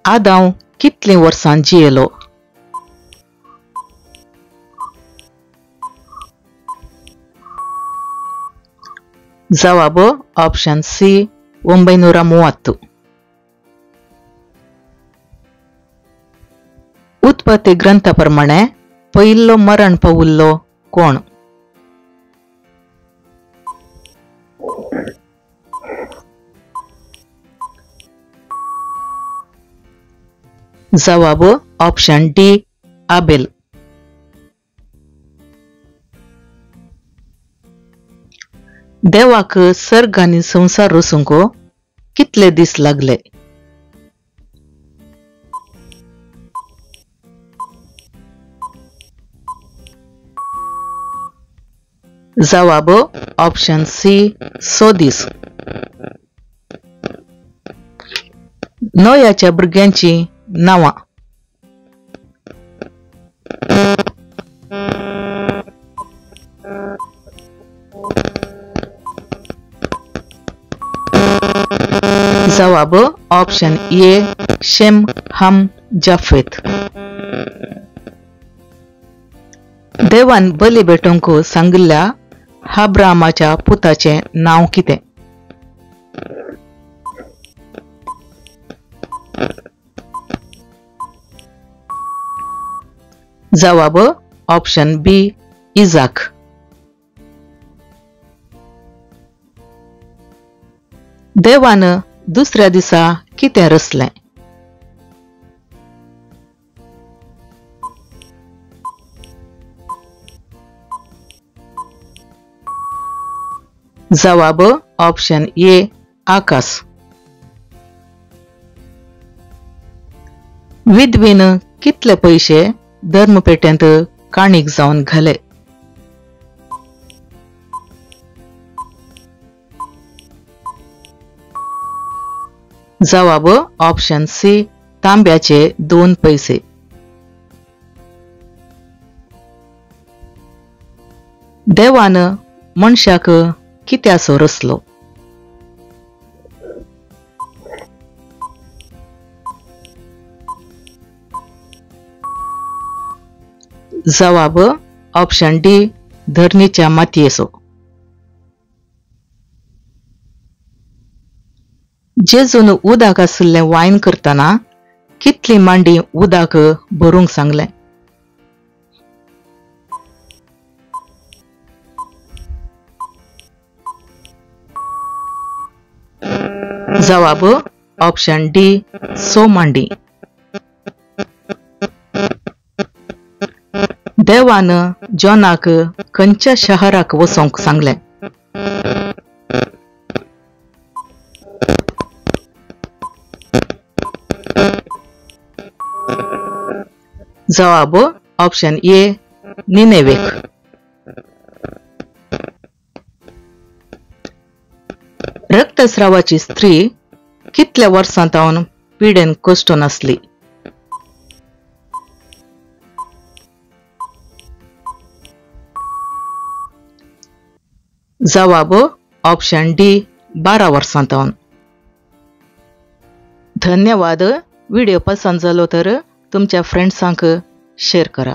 आदांव कितलीं वर्सां जियेलो? जवाब ऑप्शन सी 930. उत्पत्ती ग्रंथाप्रमाणे पयलो मरण पावल्लो कोण? जवाब ऑप्शन डी आबेल. देवाक सर्ग आनी संसार रचूंक कितले दीस लागले? जवाब ऑप्शन सी 6 दीस. नोयाच्या भुरग्यांची नावां. जवाब ऑप्शन ए शेम हम जाफेत. देवान बली भेटोवंक सांगिल्ल्या अब्राहमाच्या पुताचे नाव कितें? जवाब ऑप्शन बी इजाक. देवान दुसऱ्या दिसा कितें रचलें? जवाब ऑप्शन ए आकाश. विधवेन कितले पैसे धर्मपेटेंत काणीक जावन घाले? जवाब ऑप्शन सी तांब्याचे 2 पैसे. देवान मनशाक कित्याचो रचलो? जवाब ऑप्शन डी धरणीच्या मातयेचो. जेजून उदक आशिल्लें वायन करतना कितली मांडी उदक भरूंक सांगलें? जवाब ऑप्शन डी 6 मांडी. देवान जॉनाक खंयच्या शहराक वचोंक सांगलें? जवाब ऑप्शन ए निनेवेक. रक्तस्रावाची स्त्री कितल्या वर्सां तावन पिडेन कश्टून आसली? जवाब ऑप्शन डी 12 वर्सां तावन. धन्यवाद. व्हिडिओ पसंत जालो तर तुमच्या फ्रेंड्सांक शेअर करा.